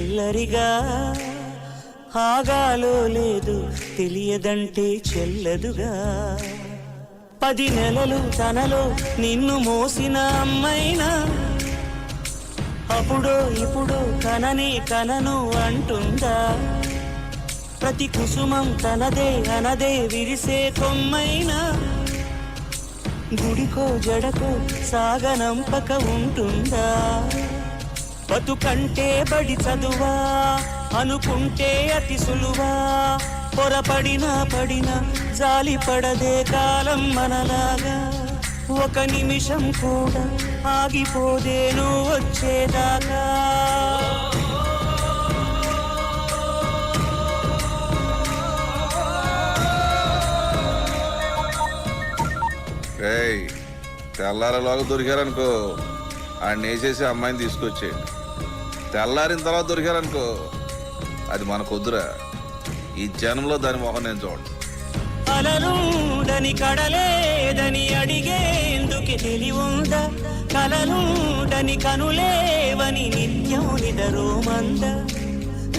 అల్లరిగా ఆగాలో లేదు తెలియదంటే చెల్లదుగా 10 నెలలు తనలో నిన్ను మోసిన అమ్మైనా అప్పుడో ఇప్పుడు కనను అంటుందా ప్రతి కుసుమం తనదే అనదే విరిసే కొమ్మైనా గుడికో జడకో సాగనంపక ఉంటుందా బతుకంటే బడి చదువా అనుకుంటే అతి సులువా పొరపడినా పడినా జాలి పడదే కాలం మనలాగా ఒక నిమిషం కూడా ఆగిపోదే నువ్వు వచ్చేదాకా తెల్లారలోగా దొరికారనుకో ఆడిని వేసేసి అమ్మాయిని తీసుకొచ్చే తెల్లారిన తర్వాత దొరికారనుకో అది మనకొద్దురా ఈ జనంలో దాని మొహం నేను చూడండి కలలుండని కడలేదని అడిగేందుకు తెలివుందా కలలుండని కనులేవని నిత్యం నిదరోమంద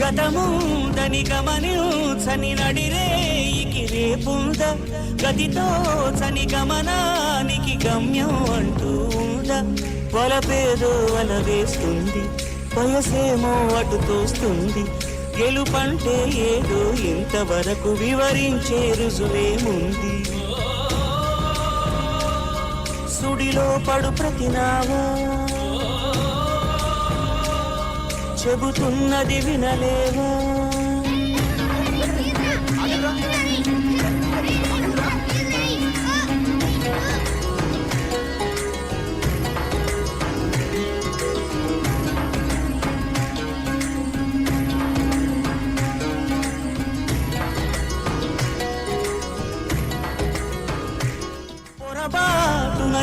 గతముందని గమనించని నడిరేయికి రేపుందా గతితో చని గమనానికి గమ్యం అంటూ ఉందా వలపేదో వల వేస్తుంది వయసేమో అటు తోస్తుంది గెలుపంటే ఏదో ఇంతవరకు వివరించే రుజువేముంది సుడిలో పడు ప్రతినావా చెబుతున్నది వినలేవా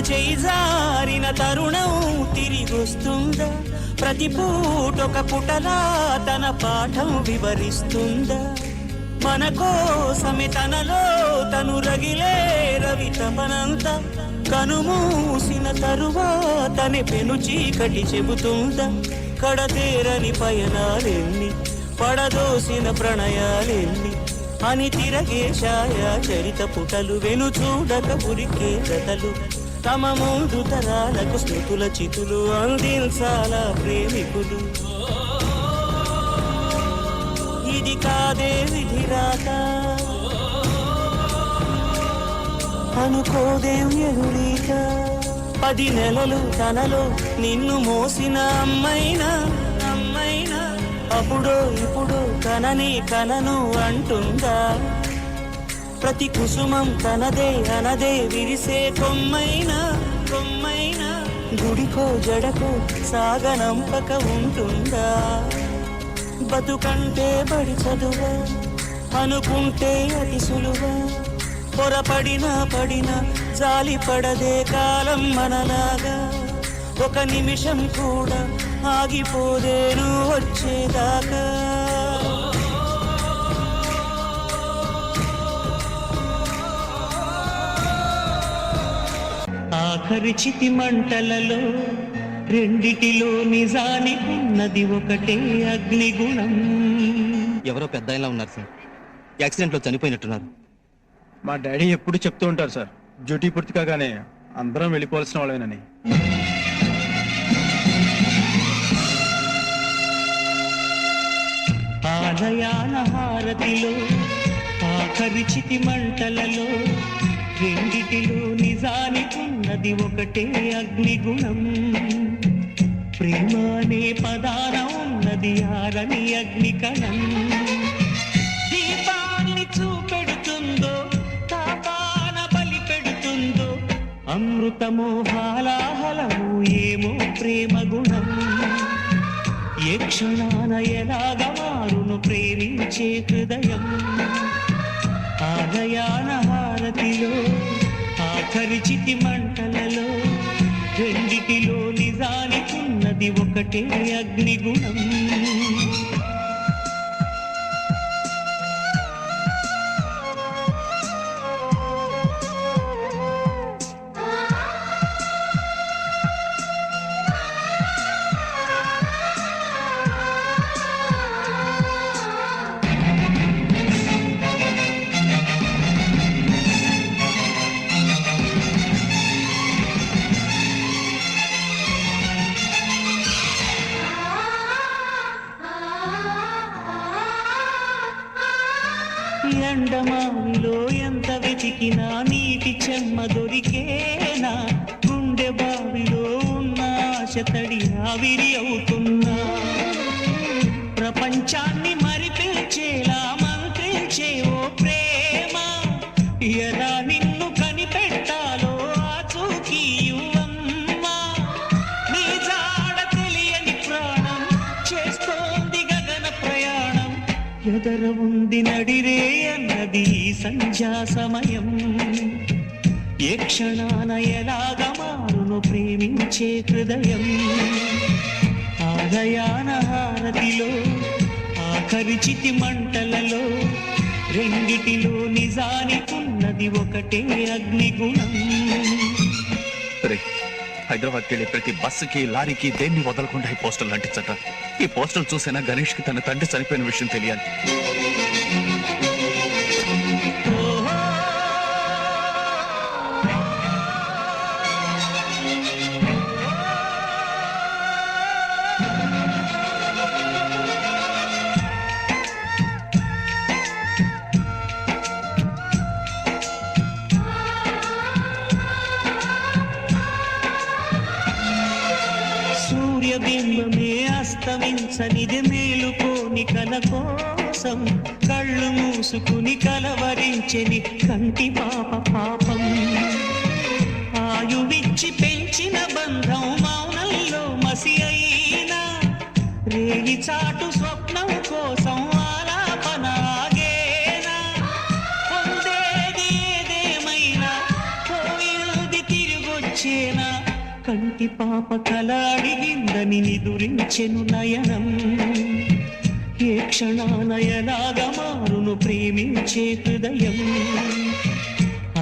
చేయి జారిన తరుణం తిరిగొస్తుందా ప్రతి పూటొక పుటలా తన పాఠం వివరిస్తుందా మన కోసమే తనలో తను రగిలే రవి తపనంతా కనుమూసిన తరువాతనే పెను చీకటి చెబుతుందా కడతేరని పయనాలెన్ని పడదోసిన ప్రణయాలెన్ని అని తిరగే ఛాయా చరిత పుటలు వెను చూడక ఉరికే కథలు తమ ముందు తరాలకు స్మృతుల చితులు అందించాలా ప్రేమికులు ఇది కాదే విధిరాత అనుకోదేం ఎదురీత 10 నెలలు తనలో నిన్ను మోసిన అమ్మైనా అప్పుడో ఇప్పుడు కనను అంటుందా ప్రతి కుసుమం తనదే అనదే విరిసే కొమ్మైనా గుడికో జడకో సాగనంపక ఉంటుందా బతుకంటే బడి చదువా అనుకుంటే అతి సులువా పొరపడినా పడినా జాలి పడదే కాలం మనలాగా ఒక నిమిషం కూడా ఆగిపోదేను వచ్చేదాకా ఆఖరి చితి మంటలలో రెండిటిలో నిజానికున్నది ఒకటే అగ్నిగుణం. ఎవరో పెద్ద ఆయనలా ఉన్నారు సార్, యాక్సిడెంట్ లో చనిపోయినట్టున్నారు. మా డాడీ ఎప్పుడు చెప్తూ ఉంటారు సార్, డ్యూటీ పూర్తి కాగానే అందరం వెళ్ళిపోవాల్సిన వాళ్ళేనని. ఆలయాల హారతిలో ఆఖరి చితి మంటలలో రెండిటిలో నిజానికున్నది ఒకటే అగ్నిగుణం. ప్రేమ అనే పదాన ఉన్నది ఆరని అగ్నికణం. దీపాన్ని చూపెడుతుందో తాపాన బలి పెడుతుందో అమృతమో హాలాహలము ఏమో ప్రేమ గుణం. ఏ క్షణాన ఎలాగ మారును ప్రేమించే హృదయం. ఆలయాన హారతిలో ఆఖరి చితి మంటలలో రెండిటిలో నిజానికున్నది ఒకటే అగ్నిగుణం. ఎండమావిలో ఎంత వెతికినా నీటి చెమ్మ దొరికేనా, గుండె బావిలో ఉన్న ఆశ తడి ఆవిరి అవుతున్నా, ప్రపంచాన్ని మరిపించేలా మంత్రించే ఓ ప్రేమ, ఎలా నిన్ను కనిపెట్టాలో ఆచూకీ యువమ్మా, నీ జాడ తెలియని ప్రాణం చేస్తోంది గగన ప్రయాణం, ఎదర ఉంది నడిరే అన్నది ఈ సంధ్యా సమయం, ఏ క్షణాన ఎలాగ మారును ప్రేమించే హృదయం, ఆలయాన హారతిలో ఆఖరి చితి మంటలలో, రెండిటిలో నిజానికున్నది ఒకటే అగ్నిగుణం. హైదరాబాద్కి వెళ్ళే ప్రతి బస్సుకి లారీకి దేన్ని వదలకుండా ఈ పోస్టర్లు అంటించట. ఈ పోస్టర్లు చూసైనా గణేష్ కి తన తండ్రి చనిపోయిన విషయం తెలియాలి. సూర్యబింబమే అస్తమించనిది మేలుకోని కల కోసం, కళ్ళు మూసుకుని కలవరించెని కంటి పాప పాపం, ఆయువిచ్చి పెంచిన బంధం మౌనంలో మసి అయినా, రేగి చాటు స్వప్నం కోసం ఆలాపన ఆగేనా, పొందేది ఏదేమైనా పోయింది తిరిగొచ్చేనా, కంటి పాప కల అడిగిందని నిదురించెను నయనం, ఏ క్షణాన ఎలాగ మారును ప్రేమించే హృదయం,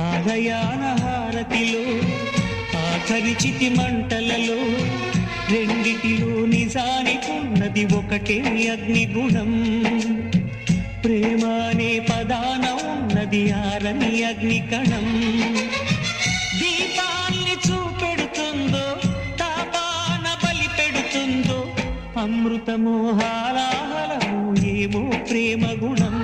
ఆలయాన హారతిలో ఆఖరి చితి మంటలలో, రెండిటిలో నిజానికున్నది ఒకటే అగ్నిగుణం, ప్రేమ అనే పదాన ఉన్నది ఆరని అగ్ని కణం, దీపాన్ని చూపెడుతుందో తాపాన బలి పెడుతుందో, అమృతమోహాలాహలము ఏమో ప్రేమ గుణం,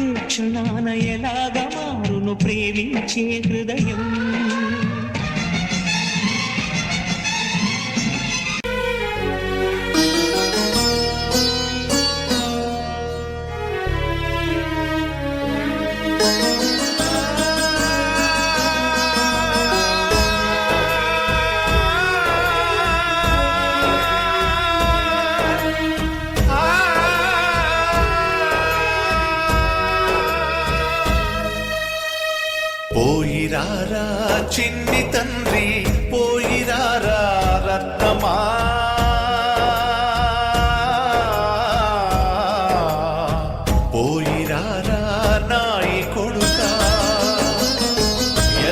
ఏ క్షణాన ఎలాగ మారును ప్రేమించే హృదయం. పోయిరారా చిన్ని తండ్రి, పోయిరారా రత్నమా, పోయిరారా నాయి కొడుకా,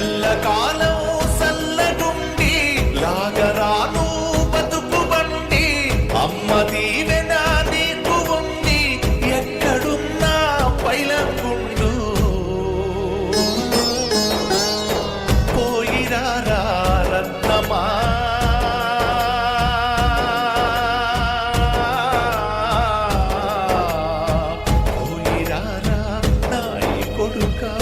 ఎల్లకాలం సల్లగుండి లాగరాను బతుకు బండి, అమ్మ దీవెన నీకు ఉంది ఎక్కడున్నా పైలంగుండు, పోయిరారా రత్నమా, పోయిరారా నాయి కొడుకా.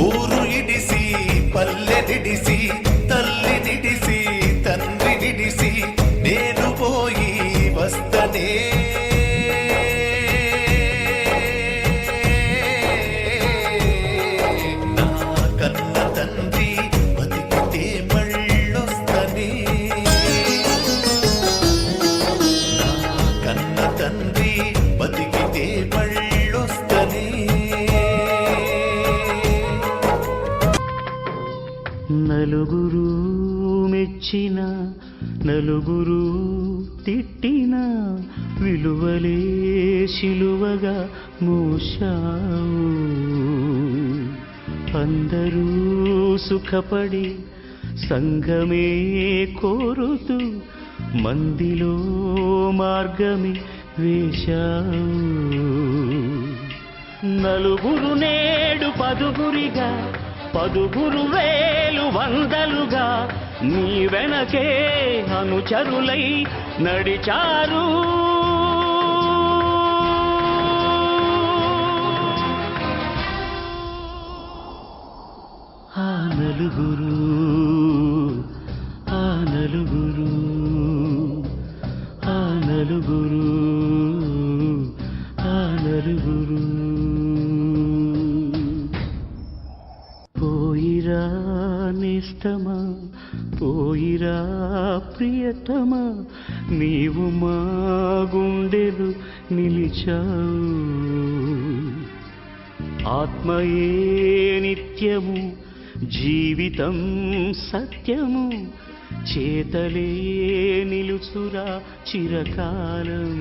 ఊరు ఇడిసి పల్లె నిడిసి తల్లి నిడిసి తండ్రి నిడిసి నేను పోయి వస్తనే, నా కన్న తండ్రి బతికితే మళ్ళొస్తనే, నా కన్న తండ్రి బతికితే మళ్ళొస్తనే. నలుగురు మెచ్చిన నలుగురు తిట్టిన విలువలే శిలువగా మోశావు, అందరూ సుఖపడి సంగమే కోరుతూ మందిలో మార్గమే వేశావు. నలుగురు నేడు పదుగురిగా, పదుగురు వేలు వందలుగా నీ వెనకే అనుచరులై నడిచారు. ఆ నలుగురు, ఆ నలుగురు, ఆ నలుగురు, ఆ నలుగురు. పోయిరా నిష్టమా, పోయిరా ప్రియతమా, నీవు మా గుండెలు నిలిచావు. ఆత్మయే నిత్యము, జీవితం సత్యము, చేతలే నిలుచురా చిరకాలం.